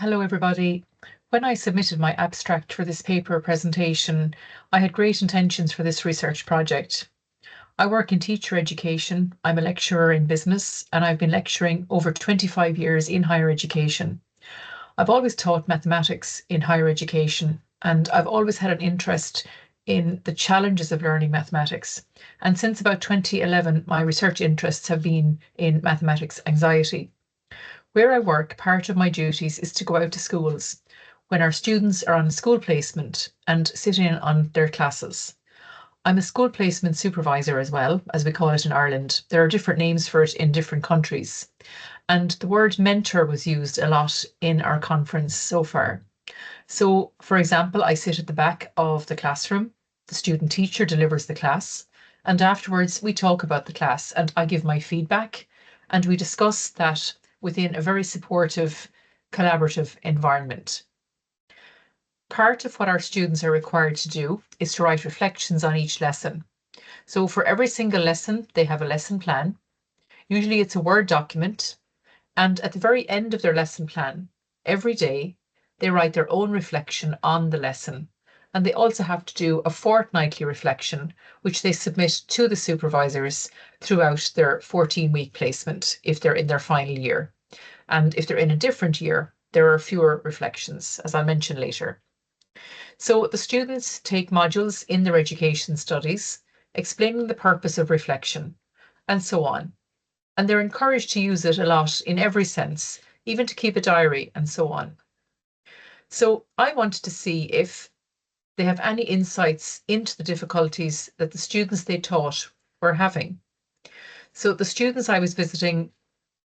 Hello everybody. When I submitted my abstract for this paper presentation, I had great intentions for this research project. I work in teacher education, I'm a lecturer in business, and I've been lecturing over 25 years in higher education. I've always taught mathematics in higher education, and I've always had an interest in the challenges of learning mathematics. And since about 2011, my research interests have been in mathematics anxiety. Where I work, part of my duties is to go out to schools when our students are on school placement and sit in on their classes. I'm a school placement supervisor as well, as we call it in Ireland. There are different names for it in different countries. And the word mentor was used a lot in our conference so far. So, for example, I sit at the back of the classroom, the student teacher delivers the class, and afterwards we talk about the class and I give my feedback and we discuss that within a very supportive, collaborative environment. Part of what our students are required to do is to write reflections on each lesson. So for every single lesson, they have a lesson plan. Usually it's a Word document. And at the very end of their lesson plan, every day, they write their own reflection on the lesson. And they also have to do a fortnightly reflection, which they submit to the supervisors throughout their 14-week placement if they're in their final year. And if they're in a different year, there are fewer reflections, as I'll mention later. So the students take modules in their education studies, explaining the purpose of reflection, and so on. And they're encouraged to use it a lot in every sense, even to keep a diary and so on. So I wanted to see if they have any insights into the difficulties that the students they taught were having. So the students I was visiting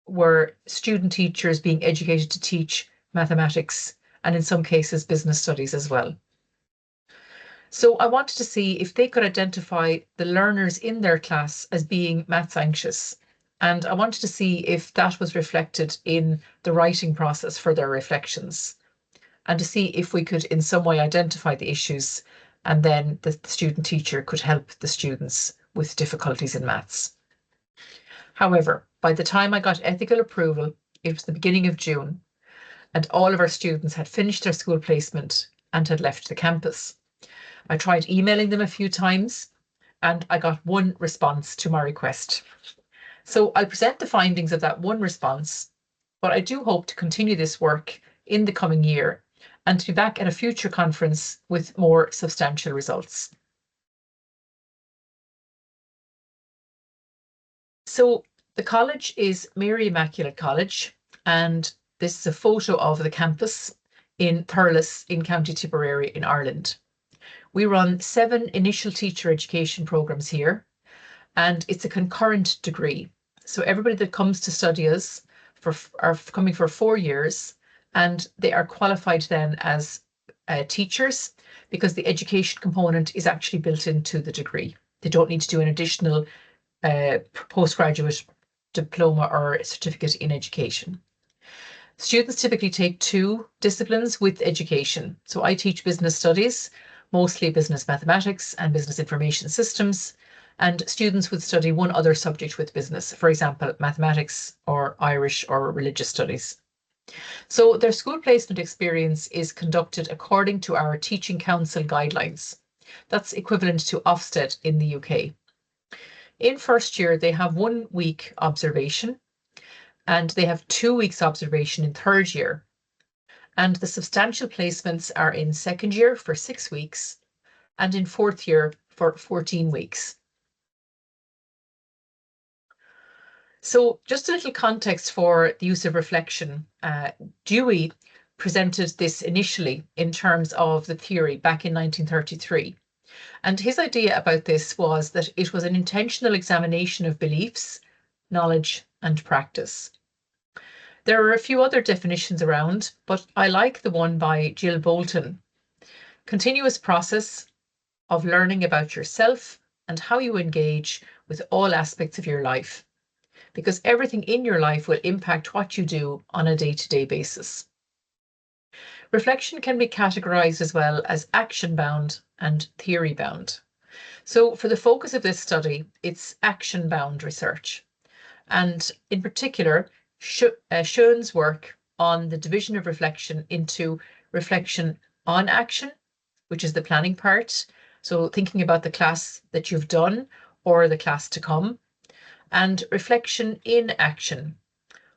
were student teachers being educated to teach mathematics and in some cases business studies as well. So I wanted to see if they could identify the learners in their class as being maths anxious. And I wanted to see if that was reflected in the writing process for their reflections, and to see if we could in some way identify the issues, and then the student teacher could help the students with difficulties in maths. However, by the time I got ethical approval, it was the beginning of June, and all of our students had finished their school placement and had left the campus. I tried emailing them a few times, and I got one response to my request. So I'll present the findings of that one response, but I do hope to continue this work in the coming year and to be back at a future conference with more substantial results. So the college is Mary Immaculate College, and this is a photo of the campus in Thurles in County Tipperary in Ireland. We run 7 initial teacher education programs here, and it's a concurrent degree. So everybody that comes to study us are coming for 4 years, and they are qualified then as teachers because the education component is actually built into the degree. They don't need to do an additional postgraduate diploma or certificate in education. Students typically take 2 disciplines with education. So I teach business studies, mostly business mathematics and business information systems, and students would study one other subject with business, for example, mathematics or Irish or religious studies. So their school placement experience is conducted according to our Teaching Council guidelines. That's equivalent to Ofsted in the UK. In first year, they have 1 week observation, and they have 2 weeks observation in third year. And the substantial placements are in second year for 6 weeks and in fourth year for 14 weeks. So just a little context for the use of reflection. Dewey presented this initially in terms of the theory back in 1933. And his idea about this was that it was an intentional examination of beliefs, knowledge, and practice. There are a few other definitions around, but I like the one by Jill Bolton. Continuous process of learning about yourself and how you engage with all aspects of your life, because everything in your life will impact what you do on a day-to-day basis. Reflection can be categorized as well as action-bound and theory-bound. So for the focus of this study, it's action-bound research. And in particular, Schoen's work on the division of reflection into reflection on action, which is the planning part. So thinking about the class that you've done or the class to come, and reflection in action,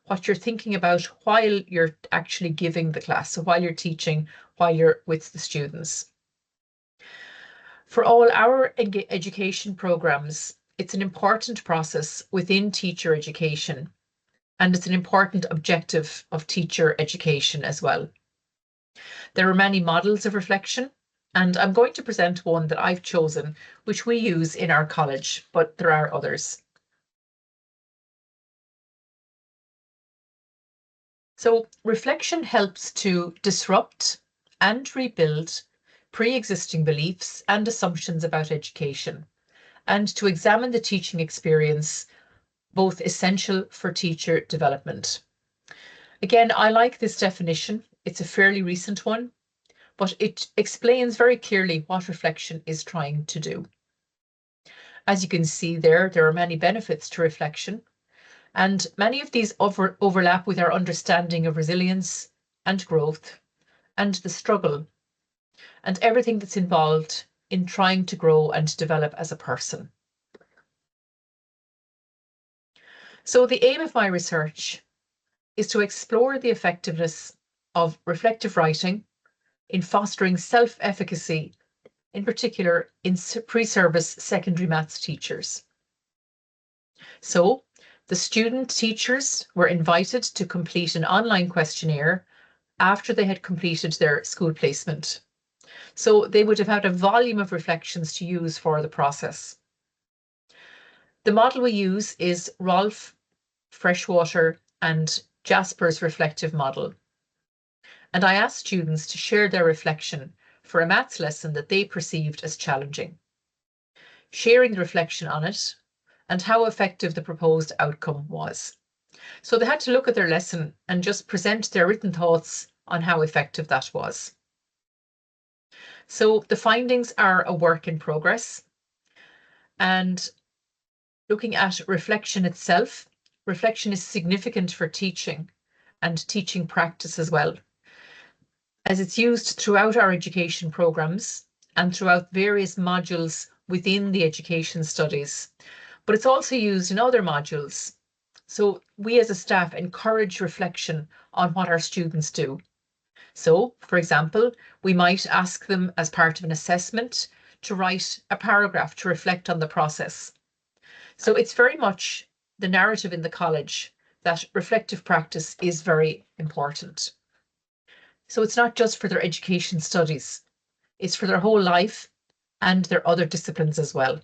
what you're thinking about while you're actually giving the class. So while you're teaching, while you're with the students. For all our education programs, it's an important process within teacher education, and it's an important objective of teacher education as well. There are many models of reflection, and I'm going to present one that I've chosen, which we use in our college, but there are others. So reflection helps to disrupt and rebuild pre-existing beliefs and assumptions about education, and to examine the teaching experience, both essential for teacher development. Again, I like this definition. It's a fairly recent one, but it explains very clearly what reflection is trying to do. As you can see there are many benefits to reflection, and many of these overlap with our understanding of resilience and growth and the struggle and everything that's involved in trying to grow and develop as a person. So the aim of my research is to explore the effectiveness of reflective writing in fostering self-efficacy, in particular in pre-service secondary maths teachers. So the student teachers were invited to complete an online questionnaire after they had completed their school placement. So they would have had a volume of reflections to use for the process. The model we use is Rolfe, Freshwater and Jasper's reflective model. And I asked students to share their reflection for a maths lesson that they perceived as challenging, sharing the reflection on it and how effective the proposed outcome was. So they had to look at their lesson and just present their written thoughts on how effective that was. So the findings are a work in progress, and looking at reflection itself, reflection is significant for teaching and teaching practice as well, as it's used throughout our education programs and throughout various modules within the education studies, but it's also used in other modules. So we as a staff encourage reflection on what our students do. So, for example, we might ask them as part of an assessment to write a paragraph to reflect on the process. So it's very much the narrative in the college that reflective practice is very important. So it's not just for their education studies, it's for their whole life and their other disciplines as well.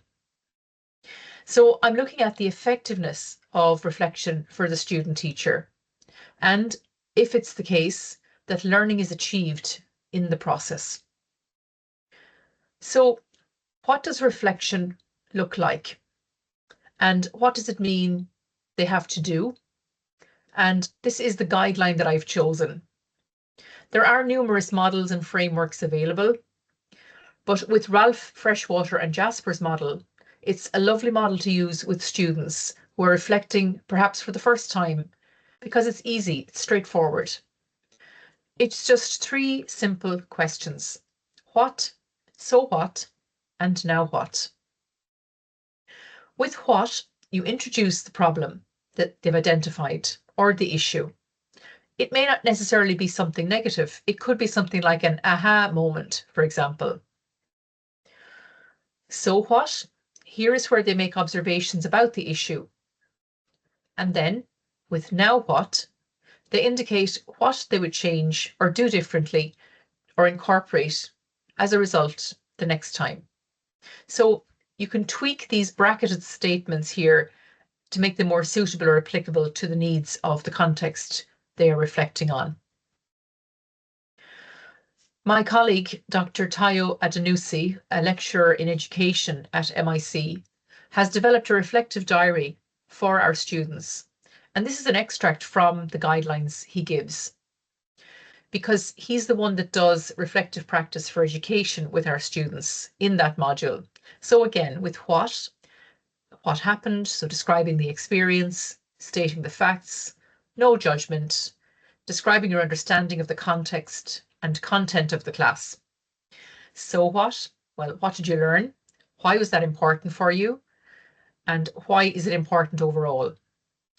So I'm looking at the effectiveness of reflection for the student teacher, and if it's the case that learning is achieved in the process. So what does reflection look like? And what does it mean they have to do? And this is the guideline that I've chosen. There are numerous models and frameworks available, but with Rolfe, Freshwater and Jasper's model, it's a lovely model to use with students who are reflecting perhaps for the first time, because it's easy, it's straightforward. It's just 3 simple questions. What, so what, and now what? With what, you introduce the problem that they've identified or the issue. It may not necessarily be something negative. It could be something like an aha moment, for example. So what? Here is where they make observations about the issue. And then, with now what, they indicate what they would change or do differently or incorporate as a result the next time. So you can tweak these bracketed statements here to make them more suitable or applicable to the needs of the context they are reflecting on. My colleague, Dr. Tayo Adenusi, a lecturer in education at MIC, has developed a reflective diary for our students. And this is an extract from the guidelines he gives, because he's the one that does reflective practice for education with our students in that module. So again, with what happened, so describing the experience, stating the facts, no judgment, describing your understanding of the context and content of the class. So what? Well, what did you learn? Why was that important for you? And why is it important overall?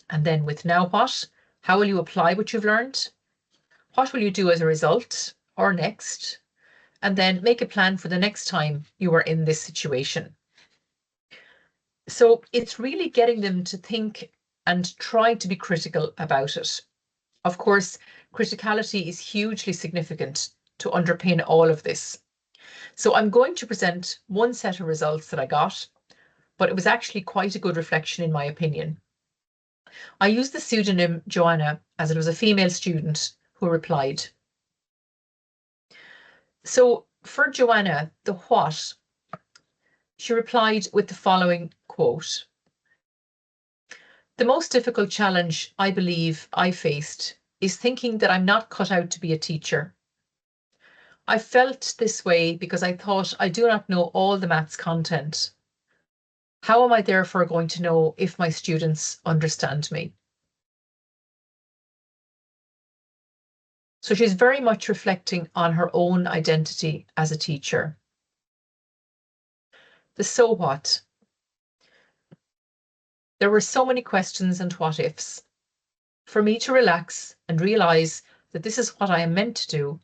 And then with now what? How will you apply what you've learned? What will you do as a result or next? And then make a plan for the next time you are in this situation. So it's really getting them to think and try to be critical about it. Of course, criticality is hugely significant to underpin all of this. So I'm going to present one set of results that I got, but it was actually quite a good reflection in my opinion. I used the pseudonym Joanna as it was a female student who replied. So for Joanna, the what, she replied with the following quote. The most difficult challenge I believe I faced is thinking that I'm not cut out to be a teacher. I felt this way because I thought I do not know all the maths content. How am I therefore going to know if my students understand me? So she's very much reflecting on her own identity as a teacher. The so what? There were so many questions and what ifs. For me to relax and realise that this is what I am meant to do,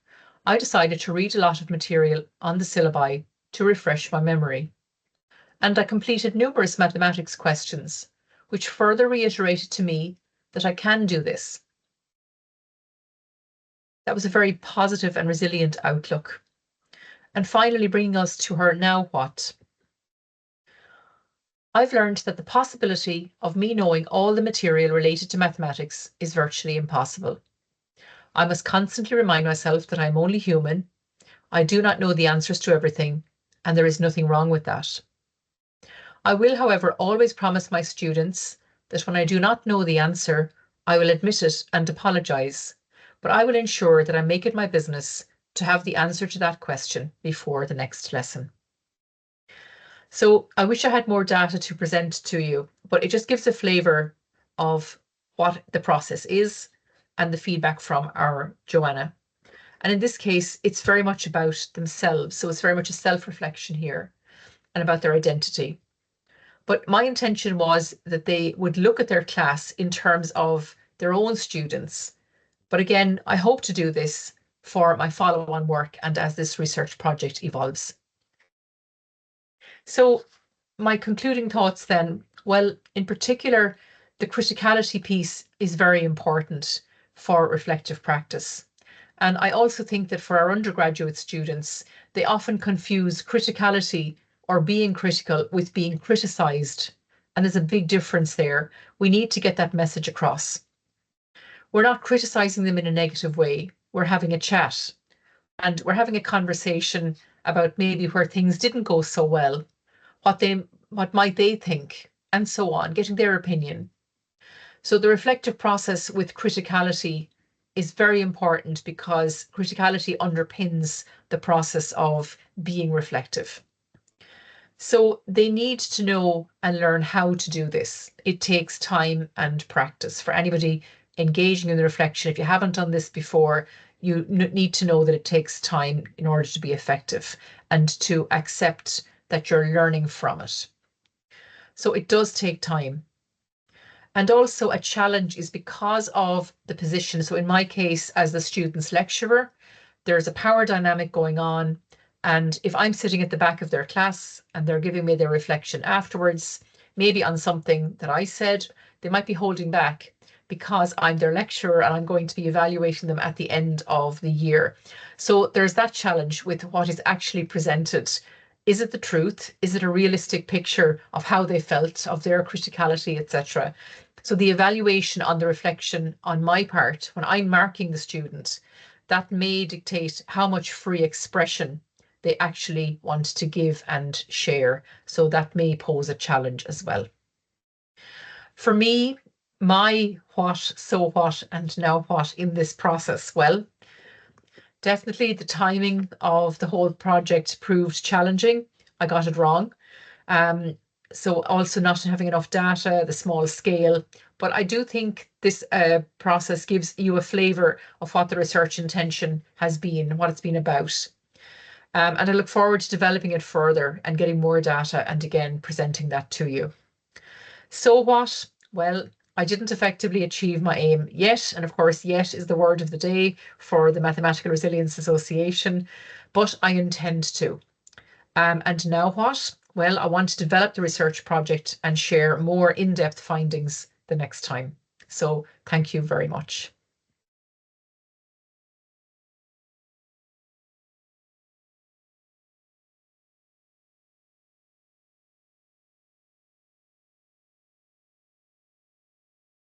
I decided to read a lot of material on the syllabi to refresh my memory. And I completed numerous mathematics questions, which further reiterated to me that I can do this. That was a very positive and resilient outlook. And finally, bringing us to her now what? I've learned that the possibility of me knowing all the material related to mathematics is virtually impossible. I must constantly remind myself that I am only human. I do not know the answers to everything, and there is nothing wrong with that. I will, however, always promise my students that when I do not know the answer, I will admit it and apologise, but I will ensure that I make it my business to have the answer to that question before the next lesson. So I wish I had more data to present to you, but it just gives a flavour of what the process is and the feedback from our Joanna. And in this case, it's very much about themselves. So it's very much a self-reflection here and about their identity. But my intention was that they would look at their class in terms of their own students. But again, I hope to do this for my follow-on work and as this research project evolves. So my concluding thoughts then, well, in particular, the criticality piece is very important for reflective practice. And I also think that for our undergraduate students, they often confuse criticality or being critical with being criticised. And there's a big difference there. We need to get that message across. We're not criticising them in a negative way. We're having a chat and we're having a conversation about maybe where things didn't go so well, what might they think, and so on, getting their opinion. So the reflective process with criticality is very important because criticality underpins the process of being reflective. So they need to know and learn how to do this. It takes time and practice. For anybody engaging in the reflection, if you haven't done this before, you need to know that it takes time in order to be effective and to accept that you're learning from it. So it does take time. And also a challenge is because of the position. So in my case, as the student's lecturer, there's a power dynamic going on. And if I'm sitting at the back of their class and they're giving me their reflection afterwards, maybe on something that I said, they might be holding back because I'm their lecturer and I'm going to be evaluating them at the end of the year. So there's that challenge with what is actually presented. Is it the truth? Is it a realistic picture of how they felt, of their criticality, etc.? So the evaluation on the reflection on my part, when I'm marking the student, that may dictate how much free expression they actually want to give and share. So that may pose a challenge as well. For me, my what, so what, and now what in this process? Well, definitely the timing of the whole project proved challenging. I got it wrong. So also not having enough data, the small scale. But I do think this process gives you a flavour of what the research intention has been, what it's been about. And I look forward to developing it further and getting more data and again presenting that to you. So what? Well, I didn't effectively achieve my aim yet. And of course, yet is the word of the day for the Mathematical Resilience Association, but I intend to. And now what? Well, I want to develop the research project and share more in-depth findings the next time. So thank you very much.